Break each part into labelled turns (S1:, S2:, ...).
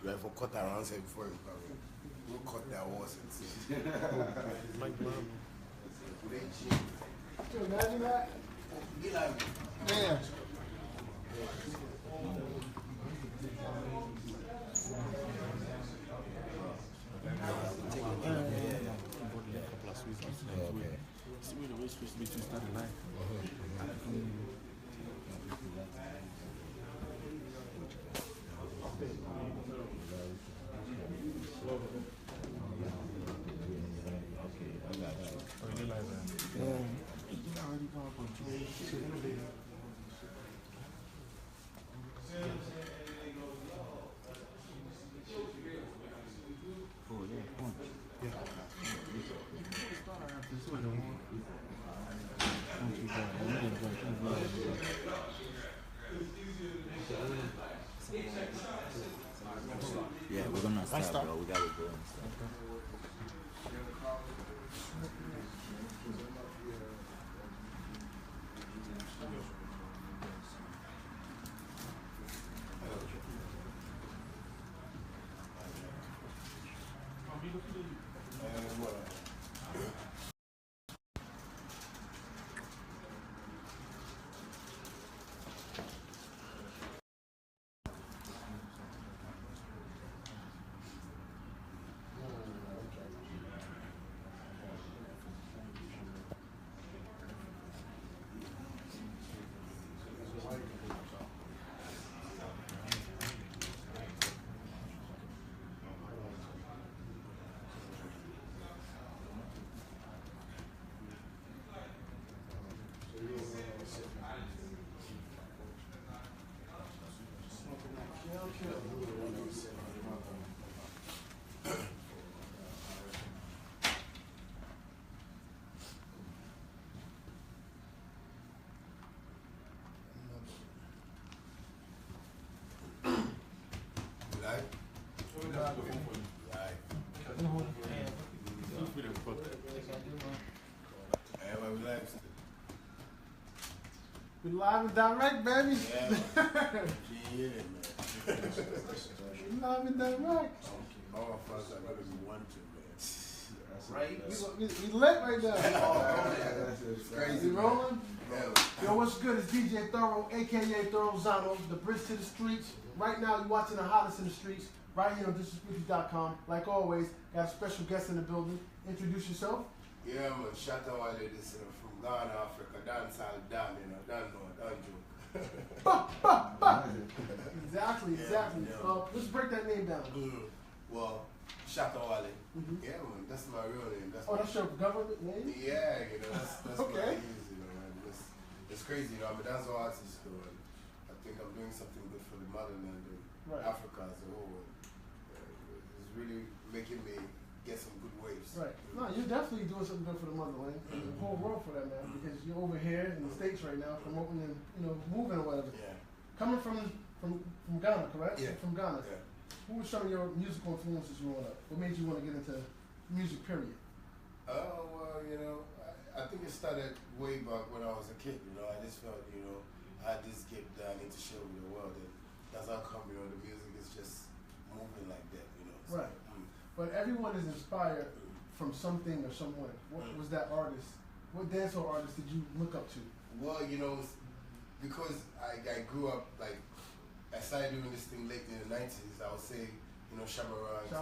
S1: You have to cut around say before you come. We'll cut that horse and see.
S2: MiPROMO.
S3: Can you imagine that?
S1: Yeah.
S2: See where the way supposed to be to start the line.
S4: Yeah, we're gonna start, bro. We gotta go and start.
S3: We live and direct, baby.
S1: Yeah, man.
S3: We live and direct.
S1: All of us are going to be wanted, man. Right?
S3: We lit right now.
S1: It's crazy.
S3: We rolling?
S1: Yeah.
S3: Yo, what's good? It's DJ Thorough, aka Thorough Zano, the bridge to the streets. Right now, you're watching the hottest in the streets, right here on disrespected.com. Like always, got a special guest in the building. Introduce yourself.
S1: Yeah, man. Shatta Wale, this from Ghana, Africa. Dance all down, you know. Don't joke.
S3: Exactly.
S1: Yeah.
S3: Let's break that name down.
S1: Well, Shatta Wale. Yeah, man. That's my real name. That's
S3: your government name?
S1: Yeah, you know, that's
S3: okay.
S1: what I use, you know, and it's crazy, you know, I'm a dancehall artist, so I think I'm doing something good for the motherland and Africa as a whole. It's really making me get some good waves.
S3: Right. No, you're definitely doing something good for the motherland and the whole world for that, man, because you're over here in the States right now promoting and, moving or whatever.
S1: Yeah.
S3: Coming from Ghana, correct?
S1: Yeah.
S3: From Ghana.
S1: Yeah.
S3: Who were some of your musical influences growing up? What made you want to get into music, period?
S1: Oh, well, you know, I think it started way back when I was a kid, you know. I just felt, you know, I had this gift that I need to share with the world, and that's how come, you know, the music is just moving like that, you know. So,
S3: right. But everyone is inspired from something or someone. What was that artist? What dancehall artist did you look up to?
S1: Well, you know, because I grew up, like, I started doing this thing late in the 90s, I would say, you know, Shamarans,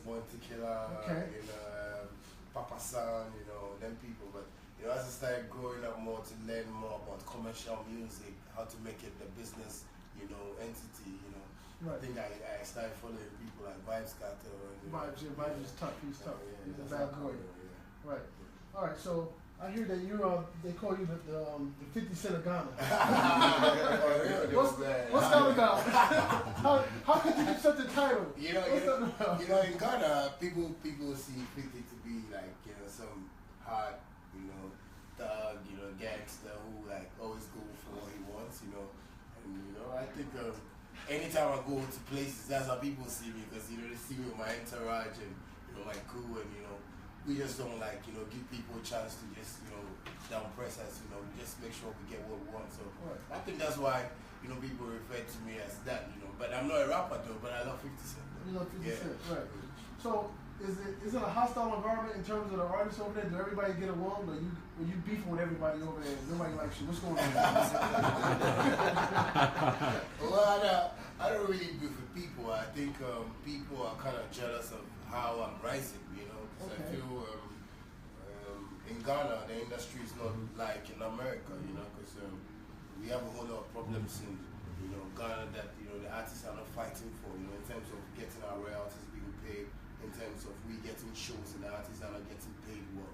S1: Born Tequila, you know, Papa San, you know, them people. But, you know, as I started growing up more to learn more about commercial music, how to make it the business, you know, entity, you know. I think I started following people like Vibes Cartel.
S3: Vibes is tough. He's tough.
S1: Yeah,
S3: he's a bad boy. Yeah. Right. All right. So I hear that they call you the 50 Cent of Ghana. What's that about? How could you get such a title?
S1: You know, in Ghana, people see 50 to be like, you know, some hard, you know, thug, you know, gangster who like always go for what he wants, you know. And you know, I think anytime I go to places, that's how people see me, because, you know, they see me with my entourage and, you know, my crew, and, you know, we just don't, like, you know, give people a chance to just, you know, downpress us, you know, we just make sure we get what we want. So I think that's why, you know, people refer to me as that, you know. But I'm not a rapper though, but I love 50 Cent.
S3: You love 50 Cent, right. So, is it a hostile environment in terms of the artists over there? Do everybody get along? Or you beefing with everybody over there? Nobody likes you. What's going on?
S1: Well, I don't really beef with people. I think people are kind of jealous of how I'm rising, you know. Because I feel in Ghana, the industry is not like in America, you know, because we have a whole lot of problems in, you know, Ghana that, you know, the artists are not fighting for, you know, in terms of getting our royalties being paid, in terms of we getting shows and the artists are not getting paid well.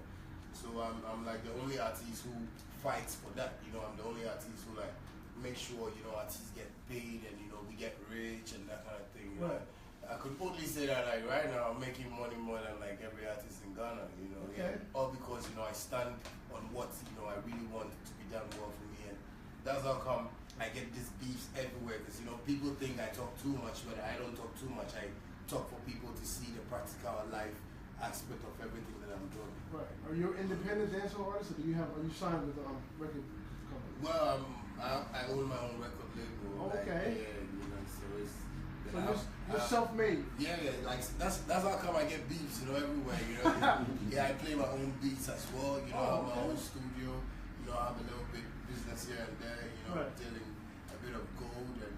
S1: So I'm like the only artist who fights for that, you know. I'm the only artist who like make sure, you know, artists get paid and, you know, we get rich and that kind of thing. You know? I could boldly say that like right now I'm making money more than like every artist in Ghana, you know. Yeah. All because, you know, I stand on what, you know, I really want to be done well for me, and that's how come I get these beefs everywhere, because, you know, people think I talk too much, but I don't talk too much. I talk for people to see the practical life aspect of everything that I'm doing. Right.
S3: Are you an independent dancehall artist, or are you signed with a record company?
S1: Well, I own my own record label.
S3: Okay.
S1: Like, yeah, you know, so it's.
S3: So you're self-made.
S1: Yeah, like that's how come I get beats, you know, everywhere. You know, yeah, I play my own beats as well. You know, I have my own studio. You know, I have a little bit business here and there. You know, I'm dealing a bit of gold, and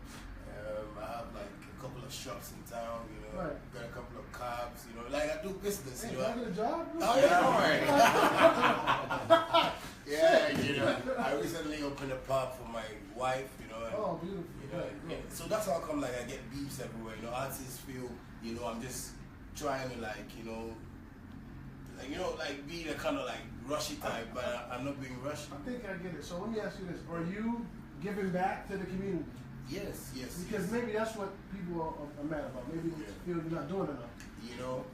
S1: I have like a couple of shops in town. You know, got a couple of cabs. You know, like I do business.
S3: Hey,
S1: you know,
S3: I get a job.
S1: Oh yeah, all right. Yeah, you know, I recently opened a pub for my wife. You know. And,
S3: beautiful.
S1: You know, so that's how come like I get beefs everywhere. You know, artists feel, you know, I'm just trying to like, you know, like be the kind of like rushy type, but I'm not being rushy.
S3: I think I get it. So let me ask you this: are you giving back to the community?
S1: Yes.
S3: Because maybe that's what people are mad about. Maybe they feel you're not doing enough.
S1: You know,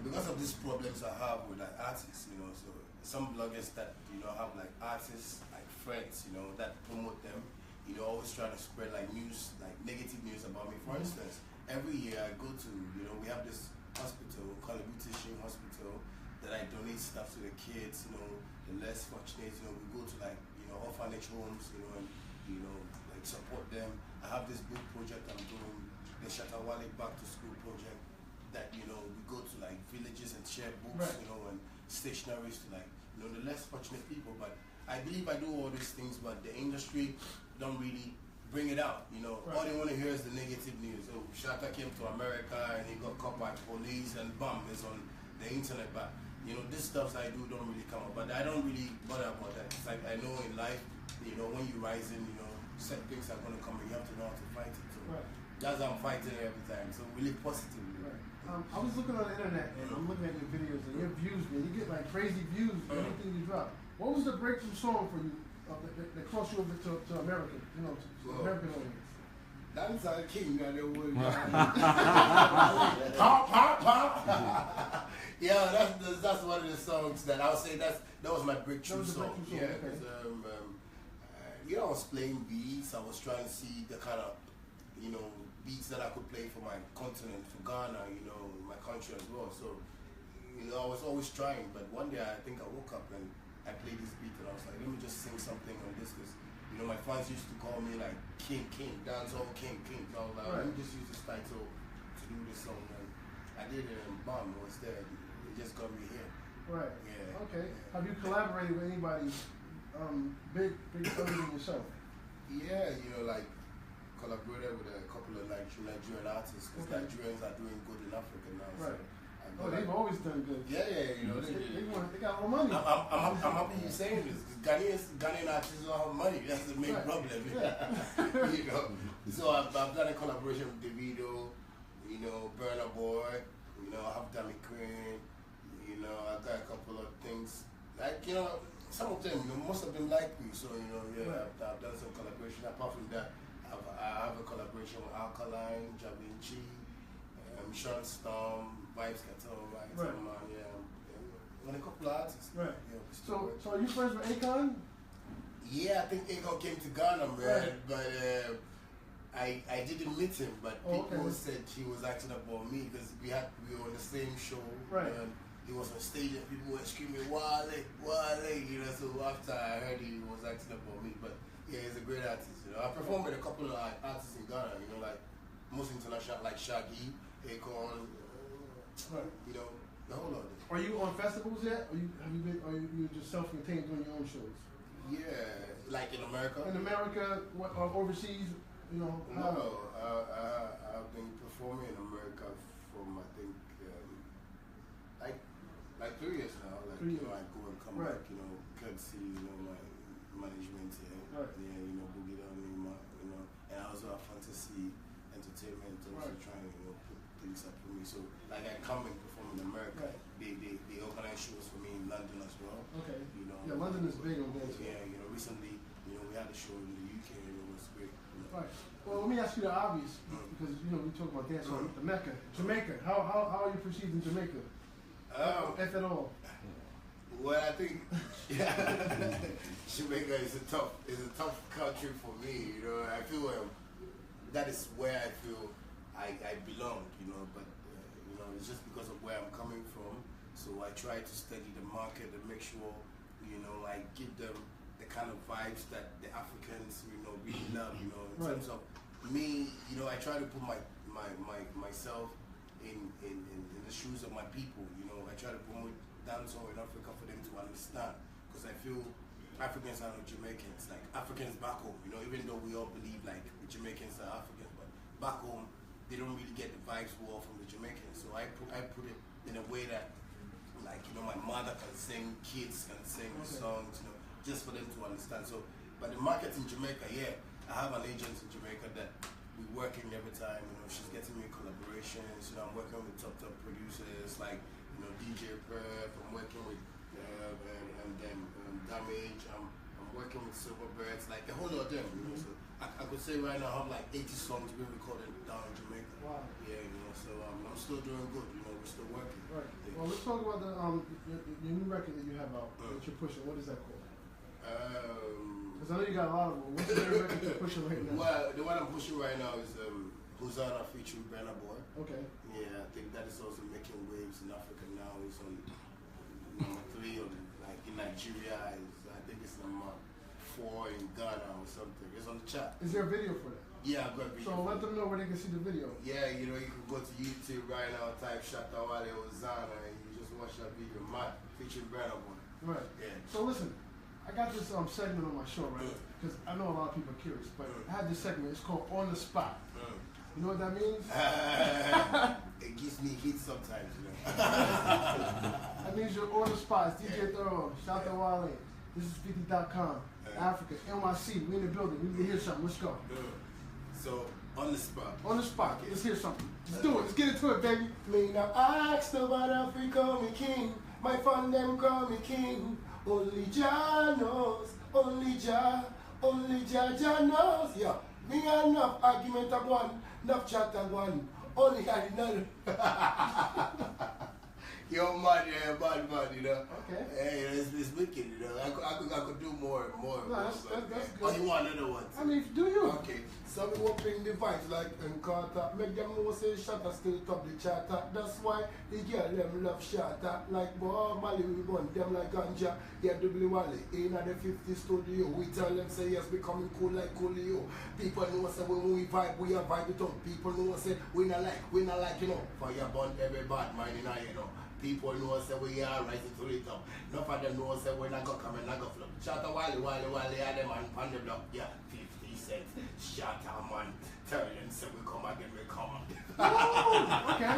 S1: because of these problems I have with like artists, you know, so some bloggers that, you know, have like artists like friends, you know, that promote them. You know, always trying to spread like news, like negative news about me. For instance, every year I go to, you know, we have this hospital called a Beautician Hospital that I donate stuff to the kids, you know, the less fortunate. You know, we go to like, you know, orphanage homes, you know, and, you know, like support them. I have this book project I'm doing, the Shatta Wale Back to School project, that, you know, we go to like villages and share books, you know, and stationaries to like, you know, the less fortunate people. But I believe I do all these things, but the industry don't really bring it out, you know. All they want to hear is the negative news. Oh, Shatta came to America and he got caught by police and bam, it's on the internet. But, you know, this stuff I do don't really come up. But I don't really bother about that. It's like I know in life, you know, when you rise in, you know, certain things are going to come and you have to know how to fight it. So that's how I'm fighting every time. So we live positively.
S3: I was looking on the internet and I'm looking at your videos and your views, man. You get like crazy views for anything you drop. What was the breakthrough song for you? That crossed you over to American, you know, to American audience.
S1: That's our king, that word. Pop. Yeah, that's one of the songs that I'll say that was my breakthrough song. Yeah, because you know, I was playing beats. I was trying to see the kind of, you know, beats that I could play for my continent, for Ghana, you know, my country as well. So, you know, I was always trying. But one day I think I woke up and I played this beat and I was like, let me just sing something on this, because, you know, my fans used to call me like King, dancehall King. So I was like, let me just use this title to do this song, and I did it, and bam, it was there. It just got me here.
S3: Right. Yeah. Okay. Have you collaborated with anybody big other than yourself?
S1: Yeah, you know, like collaborated with a couple of Nigerian artists, because Nigerians are doing good in Africa now.
S3: Right. So they've always done good.
S1: Yeah, you know,
S3: they got more money.
S1: I'm happy you're saying this, because Ghanaian artists don't have money. That's the main problem. Yeah. You know, so I've done a collaboration with Davido, you know, Burna Boy, you know, I have Dami Queen, you know, I've got a couple of things, like, you know, some of them, you know, most of them like me, so, you know, I've done some collaboration. Apart from that, I have a collaboration with Alkaline, Javinci, Sean Storm, Vibes Cartel, and a couple of artists. Right. You know,
S3: so are you friends with Akon?
S1: Yeah, I think Akon came to Ghana, man, but I didn't meet him, but people said he was acting up on me, because we were on the same show, and he was on stage and people were screaming, Wale, you know, so after I heard he was acting up on me, but yeah, he's a great artist, you know. I performed with a couple of artists in Ghana, you know, like most international like Shaggy, Akon,
S3: Right.
S1: you know, the whole lot of them.
S3: Are you on festivals yet? Are you just self-contained doing your own shows?
S1: Yeah, like in America.
S3: In America, overseas, you know?
S1: No, I've been performing in America from I think like 3 years now. Like
S3: 3
S1: you
S3: years.
S1: know, I go and come
S3: Right.
S1: back. You know, courtesy, you know, my management here.
S3: Right.
S1: Yeah, you know, Boogie Down, you know, and I also have Fantasy Entertainment also
S3: Right.
S1: trying to put things up for me. So like I come and perform in America.
S3: Right.
S1: They organize shows for me in London as well.
S3: Okay.
S1: You know.
S3: Yeah, London is big on dance.
S1: Yeah, you know, recently, you know, we had a show in the UK and it was great. You know.
S3: Right. Well, let me ask you the obvious, because you know we talk about dance on the Mecca, Jamaica. How are you perceived in Jamaica? If at all.
S1: Well, I think Jamaica is a tough country for me. You know, I feel that is where I feel I belong. You know, but you know, it's just because of where I'm coming from. So I try to study the market and make sure, you know, I give them the kind of vibes that the Africans, you know, really love. You know, in terms of me, you know, I try to put myself in the shoes of my people. You know, I try to promote dancehall in Africa for them to understand, because I feel Africans are not Jamaicans, like Africans back home. You know, even though we all believe like the Jamaicans are Africans, but back home they don't really get the vibes well from the Jamaicans. So I put it in a way that, like, you know, my mother can sing, kids can sing the songs, you know, just for them to understand. So, but the market in Jamaica, yeah, I have an agent in Jamaica that we're working every time. You know, she's getting me collaborations. You know, I'm working with top producers like, you know, DJ Prep. I'm working with Damage. I'm working with Silverbirds, like a whole lot of them. You know, so I could say right now I have like 80 songs being recorded down in Jamaica.
S3: Wow.
S1: Yeah, you know, so I'm still doing good. You know, we're still working.
S3: Right.
S1: Yeah.
S3: Well, let's talk about your new record that you have out that you're pushing. What is that called? Because I know you got a lot of them. What's the new record you're pushing right now?
S1: Well, the one I'm pushing right now is Hosanna featuring Burna Boy.
S3: Okay.
S1: Yeah, I think that is also making waves in Africa now. It's on number 3 on, like in Nigeria. I think it's number 4 in Ghana or something. It's on the chart.
S3: Is there a video for that?
S1: Yeah, I've got a video.
S3: So let them know where they can see the video.
S1: Yeah, you know, you can go to YouTube right now, type Shatta Wale Hosanna, and you just watch that video, Matt, featuring Burna Boy. Right. Yeah.
S3: So listen, I got this segment on my show, right? Because I know a lot of people are curious, but I have this segment. It's called On the Spot. You know what that means?
S1: It gives me heat sometimes, you know.
S3: That means you're on the spot. It's DJ Thorough, Shatta Wale. This is 50.com. Africa, NYC, we in the building. We need to hear something. Let's go.
S1: So, on the spot.
S3: On the spot. Okay. Let's hear something. Let's do it. Let's get into it, baby.
S1: Me now ask about Africa, me king. My fan them call me king. Only Jah knows. Only Jah knows. Yeah. Me enough argument of one. Enough chat of one. Only I know. You're mad, yeah, bad, you know.
S3: Okay.
S1: Hey, it's wicked, you know. I could do more.
S3: No, that's good.
S1: Oh, you want another one?
S3: I mean, do you?
S1: Okay. So we will bring the vibes like Carter. Make them know say Shatta still top the charter. That's why the girl them love Shatta. Like Bob Marley, we want them like ganja. Yeah, Wale in at the 50 studio. We tell them say yes, becoming cool like Coolio. People know say when we vibe, we are vibe it up. People know say we not like, you know. Fire burn every bad mind in our, you know. People know say we are rising to the top. Enough of them know say we're not gonna come and not gonna flop. Shatta Wale, yeah, them on the block. Yeah, 50 cents. Shatta man, tell them say we come again, we come.
S3: Okay.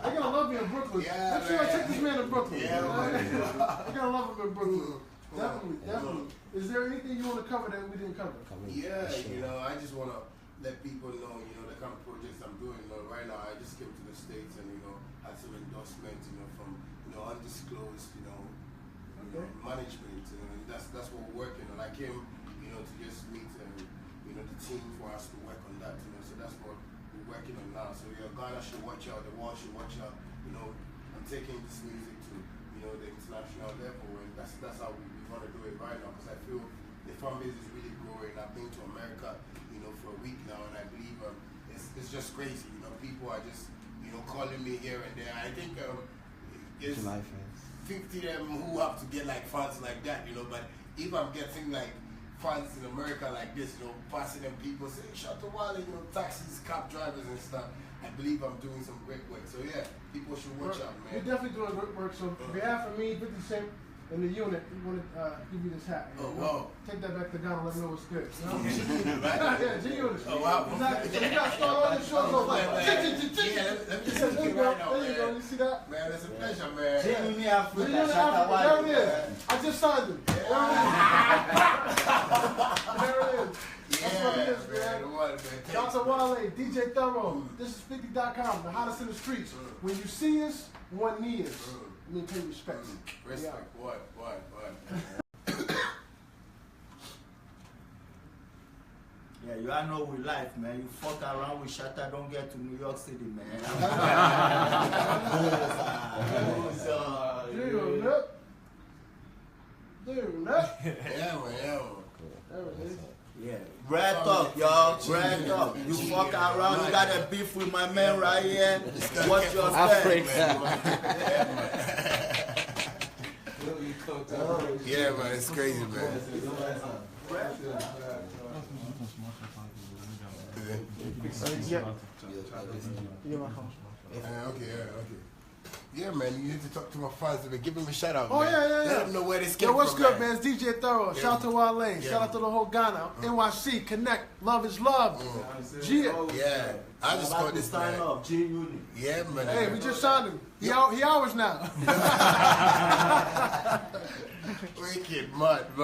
S3: They're gonna love me in Brooklyn.
S1: Yeah,
S3: make sure I take this man to Brooklyn.
S1: Yeah,
S3: they're gonna love him in Brooklyn. Definitely. Is there anything you want to cover that we didn't cover?
S1: Yeah, you know, I just wanna let people know, you know, the kind of projects I'm doing. You know, right now I just came to the States and, you know, had some endorsements, you know, from, you know, undisclosed, you know, management, you know, and that's what we're working on. I came, you know, to just meet, you know, the team for us to work on that, you know, so that's what we're working on now. So, yeah, Ghana should watch out, the world should watch out, you know, I'm taking this music to, you know, the international level, and that's how we want to do it right now, because I feel the fan base is really growing. I've been to America, you know, for a week now, and I believe it's just crazy, you know, people are just, you know, calling me here and there. I think it's 50 them who have to get like fans like that, you know, but if I'm getting like fans in America like this, you know, passing them people saying, Shatta Wale, you know, taxis, cab drivers and stuff. I believe I'm doing some great work. So yeah, people should watch out, man.
S3: You're definitely doing great work. So on behalf of me, 50 Cent, and the unit, we want to give you this hat.
S1: Oh, wow.
S3: Take that back to Ghana, let me know what's good. You know?
S1: Right?
S3: Yeah, G-Unit.
S1: Oh, wow.
S3: Exactly. So we got to start all the shows off like,
S1: Yeah, let me just
S3: there
S1: look
S3: you
S1: it
S3: go,
S1: right now,
S3: there you go,
S1: man.
S3: you see that?
S1: Man, it's a pleasure, man.
S5: Genuinely Africa,
S3: G-Unit
S5: Shatta
S3: Africa,
S5: Wale.
S3: there it is. I just signed him. There it is. That's what it is, man. Shatta Wale, DJ Thorough. This is 50.com, the hottest in the streets. When you see us, one knee is. Let me pay respect.
S1: Respect, what?
S5: Yeah, you all know we life, man. You fuck around with Shatta, don't get to New York City, man.
S3: Dude,
S1: Yeah, man.
S3: there it is.
S5: Yeah, red talk, y'all. Red talk. You fuck around, you got a beef with my man right here. What's your stand?
S1: Yeah, man, it's crazy, man. Okay. Yeah, man, you need to talk to my fans and give them a shout out.
S3: Oh,
S1: man.
S3: yeah.
S1: Let them know where this came
S3: Yo, what's
S1: from,
S3: good, man? It's DJ Thorough.
S1: Yeah.
S3: Shout out to Wale.
S1: Yeah.
S3: Shout out to the whole Ghana. NYC, Connect. Love is love. Gia.
S1: Yeah, I just got this,
S5: sign
S1: man.
S5: up, G-Unit.
S1: Yeah, man.
S3: Hey, we just signed him. He ours now.
S1: Wicked, mud. So,